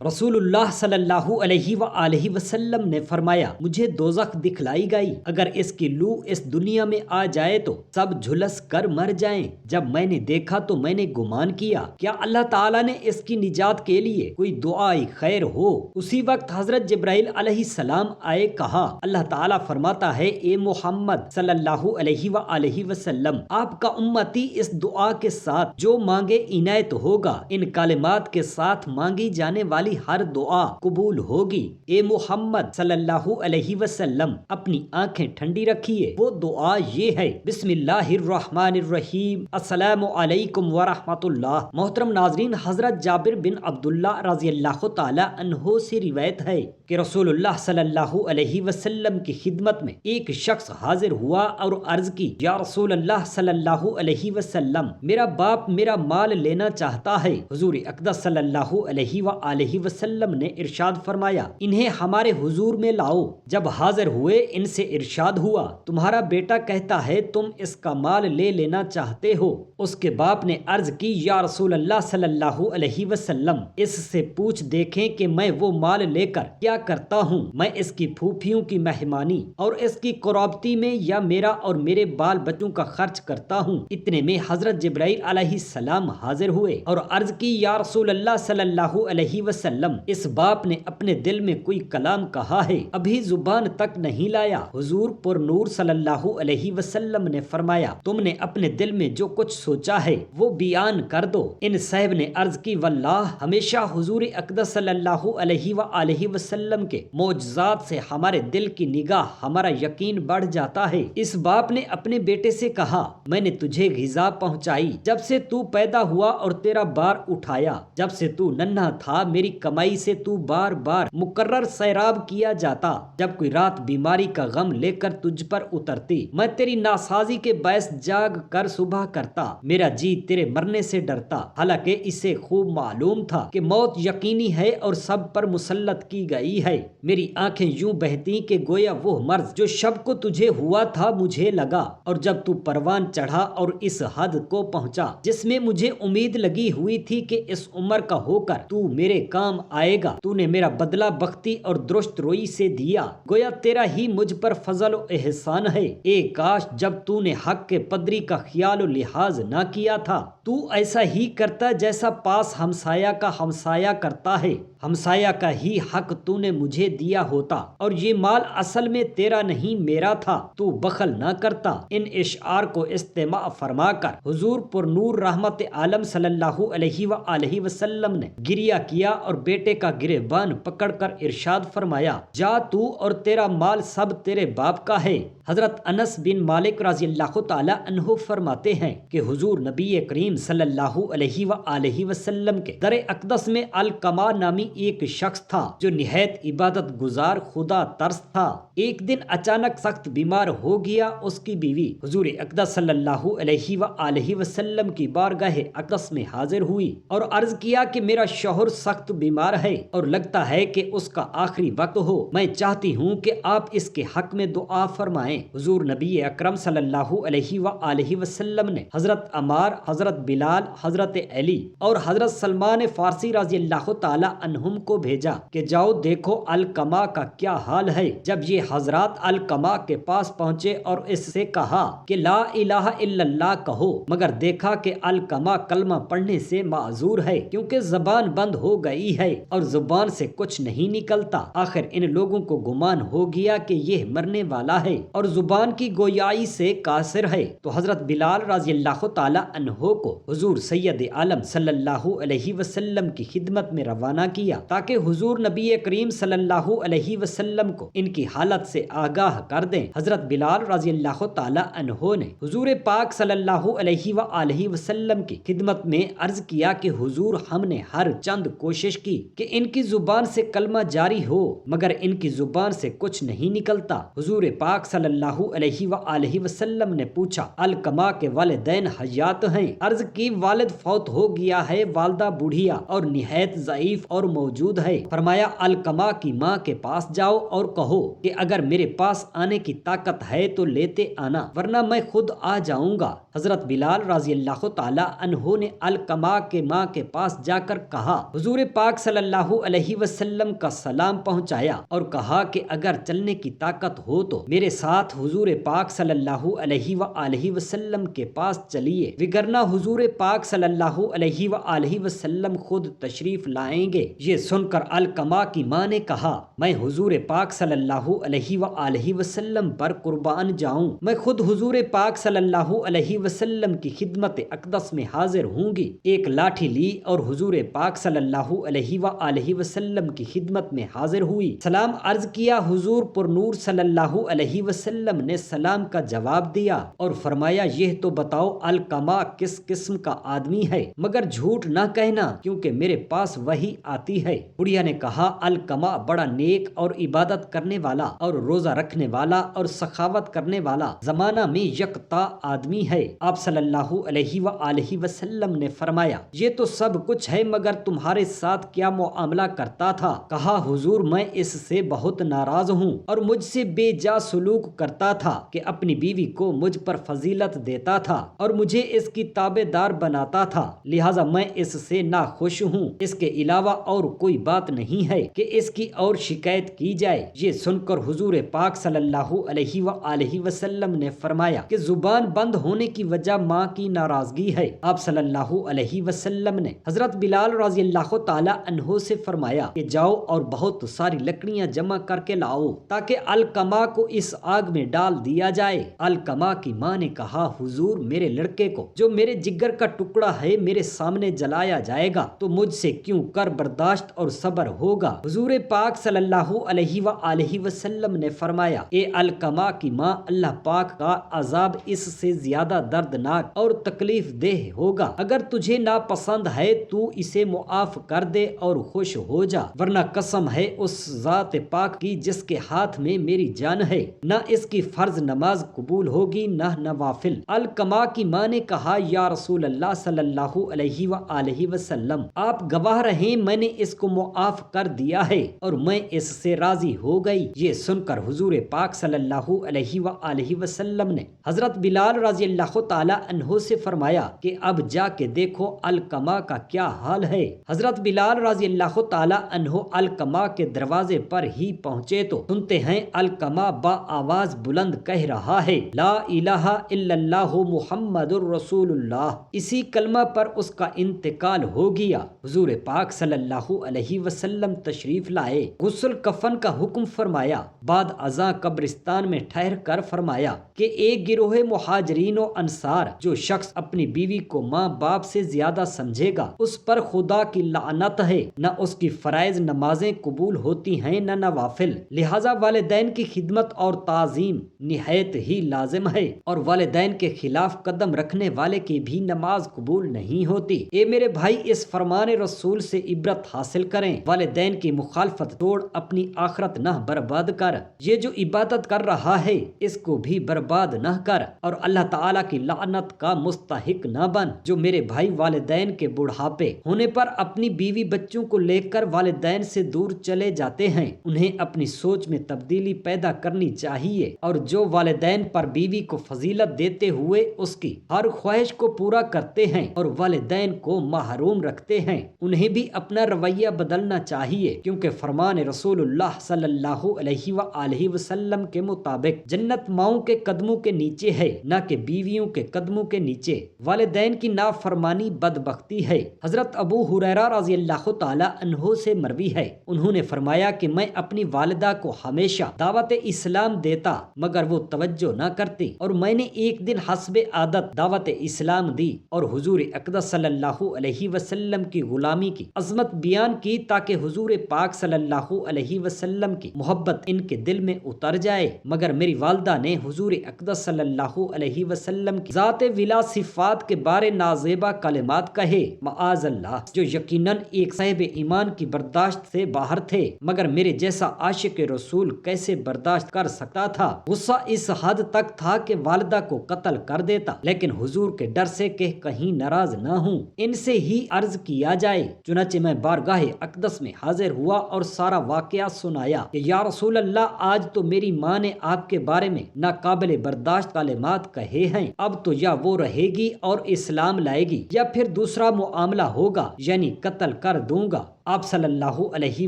رسول اللہ صلی اللہ علیہ وآلہ وسلم نے فرمایا، مجھے دوزخ دکھلائی گئی، اگر اس کی لو اس دنیا میں آ جائے تو سب جھلس کر مر جائیں۔ جب میں نے دیکھا تو میں نے گمان کیا کیا اللہ تعالیٰ نے اس کی نجات کے لیے کوئی دعائے خیر ہو۔ اسی وقت حضرت جبرائیل علیہ السلام آئے، کہا اللہ تعالیٰ فرماتا ہے، اے محمد صلی اللہ علیہ وآلہ وسلم، آپ کا امتی اس دعا کے ساتھ جو مانگے عنایت ہوگا، ان کلمات کے ساتھ مانگی جانے والی ہر دعا قبول ہوگی۔ اے محمد صلی اللہ علیہ وسلم، اپنی آنکھیں ٹھنڈی رکھیے، وہ دعا یہ ہے، بسم اللہ الرحمن الرحیم، السلام علیکم ورحمۃ اللہ۔ محترم ناظرین، حضرت جابر بن عبداللہ رضی اللہ تعالی عنہ سے روایت ہے کہ رسول اللہ صلی اللہ علیہ وسلم کی خدمت میں ایک شخص حاضر ہوا اور عرض کی، یا رسول اللہ صلی اللہ علیہ وسلم، میرا باپ میرا مال لینا چاہتا ہے۔ حضور اقدس صلی اللہ علیہ وآلہ وسلم نے ارشاد فرمایا، انہیں ہمارے حضور میں لاؤ۔ جب حاضر ہوئے، ان سے ارشاد ہوا، تمہارا بیٹا کہتا ہے تم اس کا مال لے لینا چاہتے ہو۔ اس کے باپ نے عرض کی، یا رسول اللہ صلی اللہ علیہ وسلم، اس سے پوچھ دیکھیں کہ میں وہ مال لے کر کیا کرتا ہوں۔ میں اس کی پھوپھیوں کی مہمانی اور اس کی قرابتی میں یا میرا اور میرے بال بچوں کا خرچ کرتا ہوں۔ اتنے میں حضرت جبرائیل علیہ السلام حاضر ہوئے اور عرض کی، یا رسول اللہ صلی اللہ علیہ وسلم، اس باپ نے اپنے دل میں کوئی کلام کہا ہے، ابھی زبان تک نہیں لایا۔ حضور پر نور صلی اللہ علیہ وسلم نے فرمایا، تم نے اپنے دل میں جو کچھ سوچا ہے وہ بیان کر دو۔ ان صاحب نے عرض کی، واللہ ہمیشہ حضور اقدس صلی اللہ علیہ وآلہ وسلم کے معجزات سے ہمارے دل کی نگاہ، ہمارا یقین بڑھ جاتا ہے۔ اس باپ نے اپنے بیٹے سے کہا، میں نے تجھے غذا پہنچائی جب سے تو پیدا ہوا اور تیرا بار اٹھایا، جب سے تو ننھا تھا میری کمائی سے تو بار بار مقرر سیراب کیا جاتا، جب کوئی رات بیماری کا غم لے کر تجھ پر اترتی میں تیری ناسازی کے باعث جاگ کر صبح کرتا، میرا جی تیرے مرنے سے ڈرتا، حالانکہ اسے خوب معلوم تھا کہ موت یقینی ہے اور سب پر مسلط کی گئی ہے۔ میری آنکھیں یوں بہتی کہ گویا وہ مرض جو شب کو تجھے ہوا تھا مجھے لگا، اور جب تو پروان چڑھا اور اس حد کو پہنچا جس میں مجھے امید لگی ہوئی تھی کہ اس عمر کا ہو کر تو میرے کام آئے گا، تو نے میرا بدلہ بختی اور درست روئی سے دیا، گویا تیرا ہی مجھ پر فضل و احسان ہے۔ اے کاش جب تو نے حق کے پدری کا خیال و لحاظ نہ کیا تھا تو ایسا ہی کرتا جیسا پاس ہمسایہ کا ہمسایہ کرتا ہے، ہمسایہ کا ہی حق تو نے مجھے دیا ہوتا، اور یہ مال اصل میں تیرا نہیں میرا تھا، تو بخل نہ کرتا۔ ان اشعار کو استماع فرما کر حضور پر نور رحمت عالم صلی اللہ علیہ وآلہ وسلم نے گریہ کیا اور بیٹے کا گریبان پکڑ کر ارشاد فرمایا، جا تو اور تیرا مال سب تیرے باپ کا ہے۔ حضرت انس بن مالک رضی اللہ تعالی عنہ فرماتے ہیں کہ حضور نبی کریم صلی اللہ علیہ وآلہ وسلم کے در اقدس میں القما نامی ایک شخص تھا جو نہایت عبادت گزار خدا ترس تھا۔ ایک دن اچانک سخت بیمار ہو گیا۔ اس کی بیوی حضور اقدس صلی اللہ علیہ وآلہ وسلم کی بارگاہ اقدس میں حاضر ہوئی اور عرض کیا کہ میرا شوہر سخت بیمار ہے اور لگتا ہے کہ اس کا آخری وقت ہو، میں چاہتی ہوں کہ آپ اس کے حق میں دعا فرمائیں۔ حضور نبی اکرم صلی اللہ علیہ وآلہ وسلم نے حضرت عمار، حضرت بلال، حضرت علی اور حضرت سلمان فارسی رضی اللہ تعالی عنہم کو بھیجا کہ جاؤ دیکھو القما کا کیا حال ہے۔ جب یہ حضرات القما کے پاس پہنچے اور اس سے کہا کہ لا الہ الا اللہ کہو، مگر دیکھا کہ القما کلمہ پڑھنے سے معذور ہے کیونکہ زبان بند ہو گئی ہے اور زبان سے کچھ نہیں نکلتا۔ آخر ان لوگوں کو گمان ہو گیا کہ یہ مرنے والا ہے اور زبان کی گویائی سے قاصر ہے، تو حضرت بلال رضی اللہ تعالی عنہ کو حضور سید عالم صلی اللہ علیہ وسلم کی خدمت میں روانہ کیا تاکہ حضور نبی کریم صلی اللہ علیہ وسلم کو ان کی حالت سے آگاہ کر دیں۔ حضرت بلال رضی اللہ تعالی عنہ نے حضور پاک صلی اللہ علیہ وآلہ وسلم کی خدمت میں عرض کیا کہ حضور، ہم نے ہر چند کوشش کی کہ ان کی زبان سے کلمہ جاری ہو مگر ان کی زبان سے کچھ نہیں نکلتا۔ حضور پاک صلی اللہ علیہ وآلہ وسلم نے پوچھا علقمہ کے والدین حیات ہیں؟ عرض کی والد فوت ہو گیا ہے، والدہ بوڑھیا اور نہایت ضعیف اور موجود ہے۔ فرمایا علقمہ کی ماں کے پاس جاؤ اور کہو کہ اگر میرے پاس آنے کی طاقت ہے تو لیتے آنا، ورنہ میں خود آ جاؤں گا۔ حضرت بلال رضی اللہ تعالی عنہ نے علقمہ کے ماں کے پاس جا کر کہا، حضور پاک صلی اللہ علیہ وسلم کا سلام پہنچایا اور کہا کہ اگر چلنے کی طاقت ہو تو میرے ساتھ حضور پاک صلی اللہ علیہ وآلہ وسلم کے پاس چلیے، وگرنہ حضور پاک صلی اللہ علیہ وآلہ وسلم خود تشریف لائیں گے۔ یہ سن کر علقمہ کی ماں نے کہا، میں حضور پاک صلی اللہ علیہ وآلہ وسلم پر قربان جاؤں، میں خود حضور پاک صلی اللہ علیہ وسلم کی خدمت اقدس میں حاضر ہوں گی۔ ایک لاٹھی لی اور حضور پاک صلی اللہ علیہ وآلہ وسلم کی خدمت میں حاضر ہوئی، سلام عرض کیا۔ حضور پر نور صلی اللہ علیہ وسلم نے سلام کا جواب دیا اور فرمایا، یہ تو بتاؤ علقمہ کس قسم کا آدمی ہے، مگر جھوٹ نہ کہنا کیونکہ میرے پاس وحی آتی ہے۔ بڑھیا نے کہا، علقمہ بڑا نیک اور عبادت کرنے والا اور روزہ رکھنے والا اور سخاوت کرنے والا زمانہ میں یکتا آدمی ہے۔ آپ صلی اللہ علیہ وآلہ وسلم نے فرمایا، یہ تو سب کچھ ہے مگر تمہارے ساتھ کیا معاملہ کرتا تھا؟ کہا، حضور میں اس سے بہت ناراض ہوں اور مجھ سے بے جا سلوک کرتا تھا کہ اپنی بیوی کو مجھ پر فضیلت دیتا تھا اور مجھے اس کی تابع دار بناتا تھا، لہٰذا میں اس سے ناخوش ہوں۔ اس کے علاوہ اور کوئی بات نہیں ہے کہ اس کی اور شکایت کی جائے۔ یہ سن کر حضور پاک صلی اللہ علیہ وآلہ وسلم نے فرمایا کہ زبان بند ہونے کی وجہ ماں کی ناراضگی ہے۔ آپ صلی اللہ علیہ وسلم نے حضرت بلال رضی اللہ تعالی عنہ سے فرمایا کہ جاؤ اور بہت ساری لکڑیاں جمع کر کے لاؤ تاکہ علقمہ کو اس آگ میں ڈال دیا جائے۔ علقمہ کی ماں نے کہا، حضور میرے لڑکے کو جو میرے جگر کا ٹکڑا ہے میرے سامنے جلایا جائے گا تو مجھ سے کیوں کر برداشت اور صبر ہوگا؟ حضور پاک صلی اللہ علیہ وآلہ وسلم نے فرمایا، اے علقمہ کی ماں، اللہ پاک کا عذاب اس سے زیادہ دردناک اور تکلیف دہ ہوگا۔ اگر تجھے ناپسند ہے تو اسے معاف کر دے اور خوش ہو جا، ورنہ قسم ہے اس ذات پاک کی جس کے ہاتھ میں میری جان ہے، نہ اس کی فرض نماز قبول ہوگی نہ نوافل۔ علقمہ کی ماں نے کہا، یا رسول اللہ صلی اللہ علیہ وآلہ وسلم، آپ گواہ رہیں میں نے اس کو معاف کر دیا ہے اور میں اس سے راضی ہو گئی۔ یہ سن کر حضور پاک صلی اللہ علیہ وآلہ وسلم نے حضرت بلال رضی اللہ تعالی عنہ سے فرمایا کہ اب جا کے دیکھو علقمہ کا کیا حال ہے۔ حضرت بلال رضی اللہ تعالی عنہ علقمہ کے دروازے پر ہی پہنچے تو سنتے ہیں علقمہ با آواز بلند کہہ رہا ہے، لا الہ الا اللہ محمد الرسول اللہ۔ اسی کلمہ پر اس کا انتقال ہو گیا۔ حضور پاک صلی اللہ علیہ وسلم تشریف لائے، غسل کفن کا حکم فرمایا، بعد ازاں قبرستان میں ٹھہر کر فرمایا کہ ایک گروہ مہاجرین و انصار جو شخص اپنی بیوی کو ماں باپ سے زیادہ سمجھے گا اس پر خدا کی لعنت ہے، نہ اس کی فرائض نمازیں قبول ہوتی ہیں نہ نوافل، لہٰذا والدین کی خدمت اور تعظیم نہایت ہی لازم ہے، اور والدین کے خلاف قدم رکھنے والے کی بھی نماز قبول نہیں ہوتی۔ اے میرے بھائی، اس فرمان رسول سے عبرت حاصل کریں، والدین کی مخالفت توڑ اپنی آخرت نہ برباد کر، یہ جو عبادت کر رہا ہے اس کو بھی برباد نہ کر، اور اللہ تعالیٰ کی لعنت کا مستحق نہ بن۔ جو میرے بھائی والدین کے بڑھاپے ہونے پر اپنی بیوی بچوں کو لے کر والدین سے دور چلے جاتے ہیں، انہیں اپنی سوچ میں تبدیلی پیدا کرنی چاہیے، اور جو والدین پر بیوی کو فضیلت دیتے ہوئے اس کی ہر خواہش کو پورا کرتے ہیں اور والدین کو محروم رکھتے ہیں، انہیں بھی اپنا رویہ بدلنا چاہیے، کیونکہ فرمان رسول اللہ صلی اللہ علیہ وآلہ وسلم کے مطابق جنت ماؤں کے قدموں کے نیچے ہے، نہ کہ بیویوں کے قدموں کے نیچے۔ والدین کی نافرمانی بدبختی ہے۔ حضرت ابو ہریرہ رضی اللہ تعالی عنہ سے مروی ہے، انہوں نے فرمایا کہ میں اپنی والدہ کو ہمیشہ دعوت اسلام دیتا مگر وہ توجہ نہ کرتی، اور میں نے ایک دن حسب عادت دعوت اسلام دی اور حضور اقدس صلی اللہ علیہ وسلم کی غلامی کی عظمت بیان کی تاکہ حضور پاک صلی اللہ علیہ وسلم کی محبت ان کے دل میں اتر جائے، مگر میری والدہ نے حضور اقدس صلی اللہ علیہ وسلم کی ذات ولا صفات کے بارے نازیبا کلمات کہے، معاذ اللہ، جو یقیناً ایک صاحب ایمان کی برداشت سے باہر تھے، مگر میرے جیسا عاشق رسول کیسے برداشت کر سکتا تھا؟ تھا۔ غصہ اس حد تک تھا کہ والدہ کو قتل کر دیتا، لیکن حضور کے ڈر سے کہ کہیں ناراض نہ ہوں ان سے ہی عرض کیا جائے۔ چنانچہ میں بارگاہ اقدس میں حاضر ہوا اور سارا واقعہ سنایا کہ یا رسول اللہ، آج تو میری ماں نے آپ کے بارے میں ناقابل برداشت کلمات کہے ہیں، اب تو یا وہ رہے گی اور اسلام لائے گی یا پھر دوسرا معاملہ ہوگا، یعنی قتل کر دوں گا۔ آپ صلی اللہ علیہ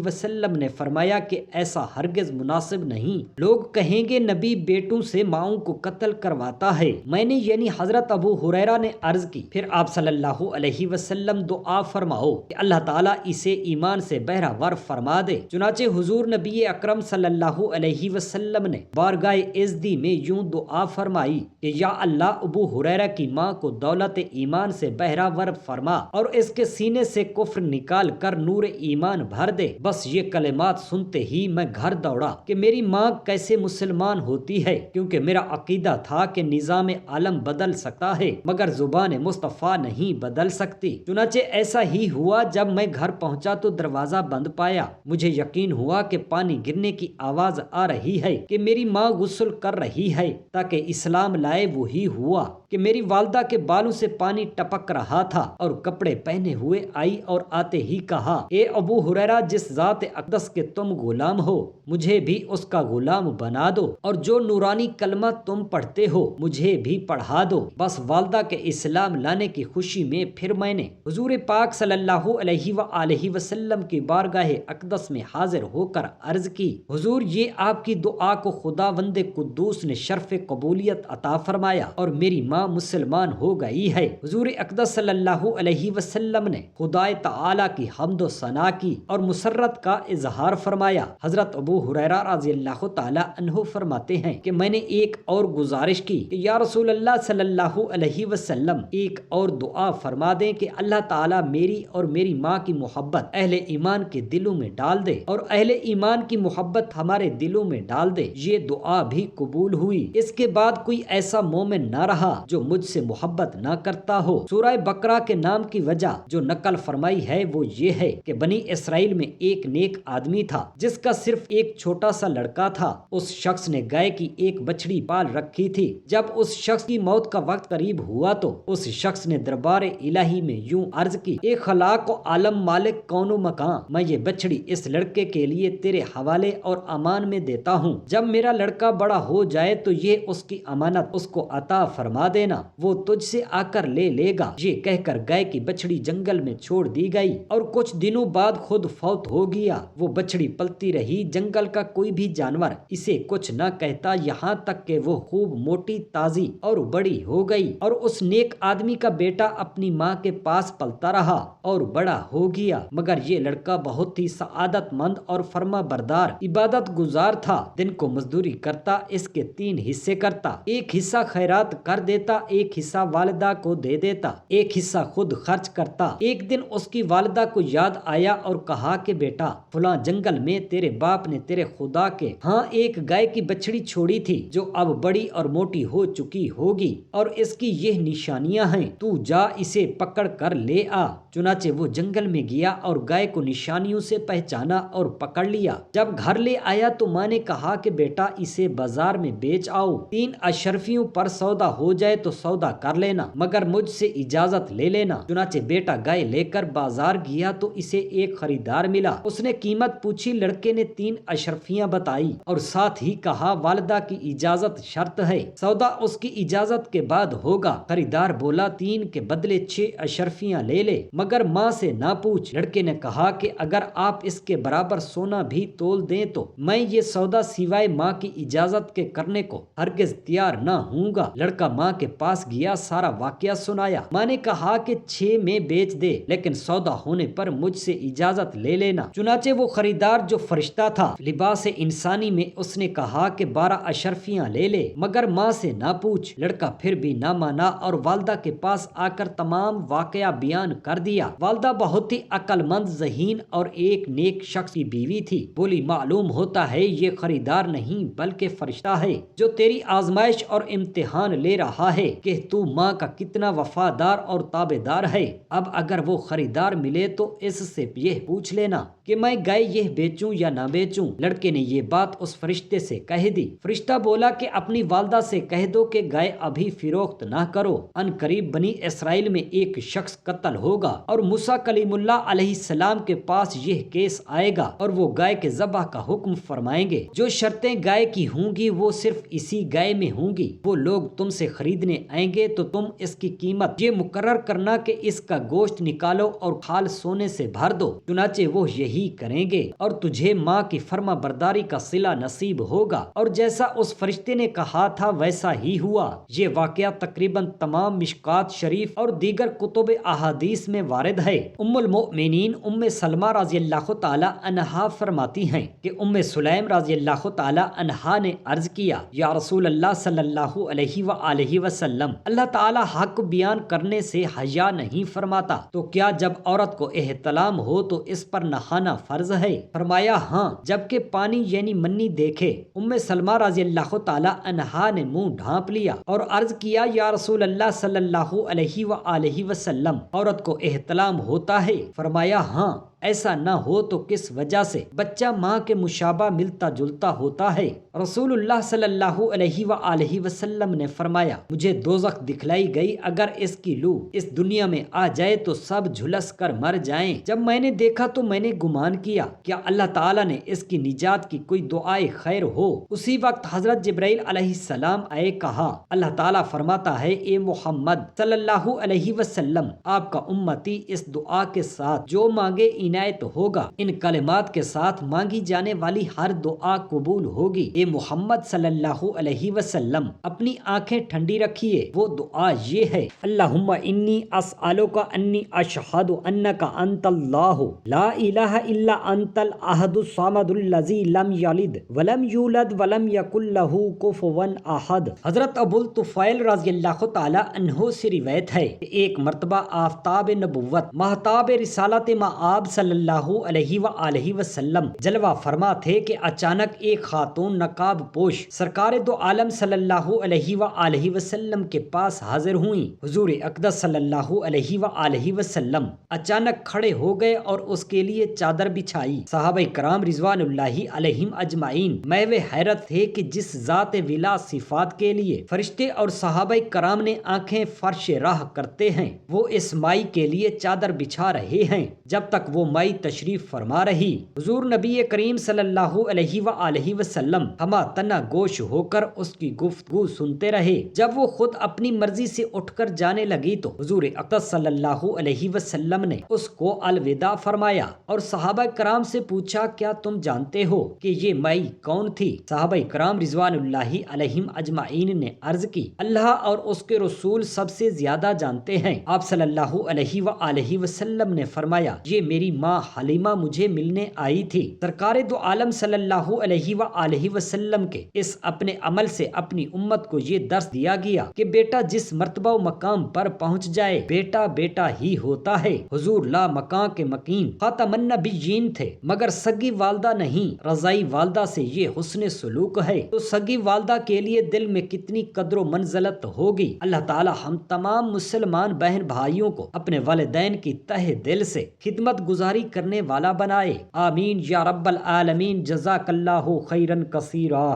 وسلم نے فرمایا کہ ایسا ہرگز مناسب نہیں، لوگ کہیں گے نبی بیٹوں سے ماؤں کو قتل کرواتا ہے۔ میں نے یعنی حضرت ابو ہریرہ نے عرض کی، پھر آپ صلی اللہ علیہ وسلم دعا فرماؤ کہ اللہ تعالیٰ اسے ایمان سے بہرہ ور فرما دے۔ چنانچہ حضور نبی اکرم صلی اللہ علیہ وسلم نے بارگاہ عزدی میں یوں دعا فرمائی کہ یا اللہ، ابو ہریرہ کی ماں کو دولت ایمان سے بہرہ ور فرما اور اس کے سینے سے کفر نکال کر نور ایمان بھر دے۔ بس یہ کلمات سنتے ہی میں گھر دوڑا کہ میری ماں کیسے مسلمان ہوتی ہے، کیونکہ میرا عقیدہ تھا کہ نظام عالم بدل سکتا ہے مگر زبان مصطفیٰ نہیں بدل سکتی۔ چنانچہ ایسا ہی ہوا، جب میں گھر پہنچا تو دروازہ بند پایا۔ مجھے یقین ہوا کہ پانی گرنے کی آواز آ رہی ہے کہ میری ماں غسل کر رہی ہے تاکہ اسلام لائے۔ وہی ہوا کہ میری والدہ کے بالوں سے پانی ٹپک رہا تھا اور کپڑے پہنے ہوئے آئی اور آتے ہی کہا، اے ابو ہریرہ، جس ذات اقدس کے تم غلام ہو مجھے بھی اس کا غلام بنا دو، اور جو نورانی کلمہ تم پڑھتے ہو مجھے بھی پڑھا دو۔ بس والدہ کے اسلام لانے کی خوشی میں پھر میں نے حضور پاک صلی اللہ علیہ وآلہ وسلم کی بارگاہ اقدس میں حاضر ہو کر عرض کی، حضور، یہ آپ کی دعا کو خداوند قدوس نے شرف قبولیت عطا فرمایا اور میری ماں مسلمان ہو گئی ہے۔ حضور اقدس صلی اللہ علیہ وسلم نے خدائے تعالی کی حمد و ثنا کی اور مسرت کا اظہار فرمایا۔ حضرت ابو ہریرہ رضی اللہ تعالی عنہ فرماتے ہیں کہ میں نے ایک اور گزارش کی کہ یا رسول اللہ صلی اللہ علیہ وسلم، ایک اور دعا فرما دیں کہ اللہ تعالی میری اور میری ماں کی محبت اہل ایمان کے دلوں میں ڈال دے اور اہل ایمان کی محبت ہمارے دلوں میں ڈال دے۔ یہ دعا بھی قبول ہوئی۔ اس کے بعد کوئی ایسا مومن نہ رہا جو مجھ سے محبت نہ کرتا ہو۔ سورہ بقرہ کے نام کی وجہ جو نقل فرمائی ہے وہ یہ ہے کہ بنی اسرائیل میں ایک نیک آدمی تھا جس کا صرف ایک چھوٹا سا لڑکا تھا۔ اس شخص نے گائے کی ایک بچڑی پال رکھی تھی۔ جب اس شخص کی موت کا وقت قریب ہوا تو اس شخص نے دربار الہی میں یوں عرض کی، اے خلاق و عالم مالک کون و مکان، میں یہ بچڑی اس لڑکے کے لیے تیرے حوالے اور امان میں دیتا ہوں۔ جب میرا لڑکا بڑا ہو جائے تو یہ اس کی امانت اس کو عطا فرما دینا، وہ تجھ سے آ کر لے لے گا۔ یہ کہہ کر گائے کی بچڑی جنگل میں چھوڑ دی گئی اور کچھ دنوں بعد خود فوت ہو گیا۔ وہ بچڑی پلتی رہی، جنگل کا کوئی بھی جانور اسے کچھ نہ کہتا، یہاں تک کہ وہ خوب موٹی تازی اور بڑی ہو گئی، اور اس نیک آدمی کا بیٹا اپنی ماں کے پاس پلتا رہا اور بڑا ہو گیا۔ مگر یہ لڑکا بہت ہی سعادت مند اور فرما بردار عبادت گزار تھا، دن کو مزدوری کرتا، اس کے 3 حصے کرتا، ایک حصہ خیرات کر دیتا، ایک حصہ والدہ کو دے دیتا، ایک حصہ خود خرچ کرتا۔ ایک دن اس کی والدہ کو یاد آیا اور کہا کہ بیٹا، فلاں جنگل میں تیرے باپ نے تیرے خدا کے ہاں ایک گائے کی بچڑی چھوڑی تھی جو اب بڑی اور موٹی ہو چکی ہوگی اور اس کی یہ نشانیاں ہیں، تو جا اسے پکڑ کر لے آ۔ چنانچہ وہ جنگل میں گیا اور گائے کو نشانیوں سے پہچانا اور پکڑ لیا۔ جب گھر لے آیا تو ماں نے کہا کہ بیٹا اسے بازار میں بیچ آؤ، 3 اشرفیوں پر سودا ہو جائے تو سودا کر لینا، مگر مجھ سے اجازت لے لینا۔ چنانچہ بیٹا گائے لے کر بازار گیا تو اسے ایک خریدار ملا۔ اس نے قیمت پوچھی، لڑکے نے 3 اشرفیاں بتائی اور ساتھ ہی کہا والدہ کی اجازت شرط ہے، سودا اس کی اجازت کے بعد ہوگا۔ خریدار بولا 3 کے بدلے 6 اشرفیاں لے لے، مگر ماں سے نہ پوچھ۔ لڑکے نے کہا کہ اگر آپ اس کے برابر سونا بھی تول دیں تو میں یہ سودا سوائے ماں کی اجازت کے کرنے کو ہرگز تیار نہ ہوں گا۔ لڑکا ماں کے پاس گیا، سارا واقعہ سنایا۔ ماں نے کہا کہ 6 میں بیچ دے، لیکن سودا ہونے پر مجھ سے اجازت لے لینا۔ چنانچہ وہ خریدار جو فرشتہ تھا لباس انسانی میں، اس نے کہا کہ 12 اشرفیاں لے لے، مگر ماں سے نہ پوچھ۔ لڑکا پھر بھی نہ مانا اور والدہ کے پاس آ کر تمام واقعہ بیان کر دیا۔ والدہ بہت ہی عقل مند، ذہین اور ایک نیک شخص کی بیوی تھی۔ بولی معلوم ہوتا ہے یہ خریدار نہیں بلکہ فرشتہ ہے جو تیری آزمائش اور امتحان لے رہا ہے کہ تو ماں کا کتنا وفادار اور تابعدار ہے۔ اب اگر وہ خریدار ملے تو اس سے سے یہ پوچھ لینا کہ میں گائے یہ بیچوں یا نہ بیچوں۔ لڑکے نے یہ بات اس فرشتے سے کہہ دی۔ فرشتہ بولا کہ اپنی والدہ سے کہہ دو کہ گائے ابھی فروخت نہ کرو، ان قریب بنی اسرائیل میں ایک شخص قتل ہوگا اور موسیٰ کلیم اللہ علیہ السلام کے پاس یہ کیس آئے گا اور وہ گائے کے ذبح کا حکم فرمائیں گے۔ جو شرطیں گائے کی ہوں گی وہ صرف اسی گائے میں ہوں گی۔ وہ لوگ تم سے خریدنے آئیں گے تو تم اس کی قیمت یہ مقرر کرنا کہ اس کا گوشت نکالو اور کھال سونے سے بھر دو۔ چنانچہ وہ یہی کریں گے اور تجھے ماں کی فرما برداری کا صلہ نصیب ہوگا۔ اور جیسا اس فرشتے نے کہا تھا ویسا ہی ہوا۔ یہ واقعہ تقریباً تمام مشکات شریف اور دیگر کتب احادیث میں وارد ہے۔ ام المؤمنین ام سلمہ رضی اللہ تعالی عنہا فرماتی ہیں کہ ام سلیم رضی اللہ تعالی عنہا نے عرض کیا، یا رسول اللہ صلی اللہ علیہ وآلہ وسلم، اللہ تعالی حق بیان کرنے سے حیا نہیں فرماتا، تو کیا جب عورت کو احتلام ہو تو اس پر نہانا فرض ہے؟ فرمایا ہاں، جبکہ پانی یعنی منی دیکھے۔ ام سلمہ رضی اللہ تعالی عنہا نے منہ ڈھانپ لیا اور عرض کیا، یا رسول اللہ صلی اللہ علیہ وآلہ وسلم، عورت کو احتلام ہوتا ہے؟ فرمایا ہاں، ایسا نہ ہو تو کس وجہ سے؟ بچہ ماں کے مشابہ ملتا جلتا ہوتا ہے۔ رسول اللہ صلی اللہ علیہ وآلہ وسلم نے فرمایا، مجھے دوزخ دکھلائی گئی، اگر اس کی لو اس دنیا میں آ جائے تو سب جھلس کر مر جائیں۔ جب میں نے دیکھا تو میں نے گمان کیا کیا اللہ تعالیٰ نے اس کی نجات کی کوئی دعائے خیر ہو۔ اسی وقت حضرت جبرائیل علیہ السلام آئے، کہا اللہ تعالیٰ فرماتا ہے، اے محمد صلی اللہ علیہ وسلم، آپ کا امتی اس دعا کے ساتھ جو مانگے عنایت ہوگا۔ ان کلمات کے ساتھ مانگی جانے والی ہر دعا قبول ہوگی۔ اے محمد صلی اللہ علیہ وسلم، اپنی آنکھیں ٹھنڈی رکھیے، وہ دعا یہ ہے، اللہم انی اسألک انی اشہد انک انت اللہ لا الہ الا انت الاحد الصمد الذی لم یلد ولم یولد ولم یکن لہ کفوا احد۔ حضرت ابو الطفیل رضی اللہ تعالی عنہ سے روایت ہے کہ ایک مرتبہ آفتاب نبوت مہتاب رسالت مآب صلی اللہ علیہ وآلہ وسلم جلوہ فرما تھے کہ اچانک ایک خاتون نقاب پوش سرکار دو عالم صلی اللہ علیہ وآلہ وسلم کے پاس حاضر ہوئیں۔ حضور اقدس صلی اللہ علیہ وآلہ وسلم اچانک کھڑے ہو گئے اور اس کے لیے چادر بچھائی۔ صحابہ کرام رضوان اللہ علیہم اجمعین محو حیرت تھے کہ جس ذات ولا صفات کے لیے فرشتے اور صحابہ کرام نے آنکھیں فرش راہ کرتے ہیں، وہ اس مائی کے لیے چادر بچھا رہے ہیں جب تک وہ مائی تشریف فرما رہی۔ حضور نبی کریم صلی اللہ علیہ وآلہ وسلم ہما تنا گوش ہو کر اس کی گفتگو سنتے رہے۔ جب وہ خود اپنی مرضی سے اٹھ کر جانے لگی تو حضور اقدس صلی اللہ علیہ وسلم نے اس کو الوداع فرمایا اور صحابہ کرام سے پوچھا، کیا تم جانتے ہو کہ یہ مائی کون تھی؟ صحابہ کرام رضوان اللہ علیہم اجمعین نے عرض کی، اللہ اور اس کے رسول سب سے زیادہ جانتے ہیں۔ آپ صلی اللہ علیہ وآلہ وسلم نے فرمایا، یہ میری ماں حلیمہ مجھے ملنے آئی تھی۔ سرکار دو عالم صلی اللہ علیہ وآلہ وسلم کے اس اپنے عمل سے اپنی امت کو یہ درس دیا گیا کہ بیٹا جس مرتبہ و مقام پر پہنچ جائے بیٹا بیٹا ہی ہوتا ہے۔ حضور لا مکان کے مکین خاتم النبیین تھے، مگر سگی والدہ نہیں۔ رضائی والدہ سے یہ حسن سلوک ہے تو سگی والدہ کے لیے دل میں کتنی قدر و منزلت ہوگی۔ اللہ تعالی ہم تمام مسلمان بہن بھائیوں کو اپنے والدین کی تہ دل سے خدمت گزاری کرنے والا بنائے، آمین یا رب العالمین۔ جزاک اللہ خیرا کثیرا۔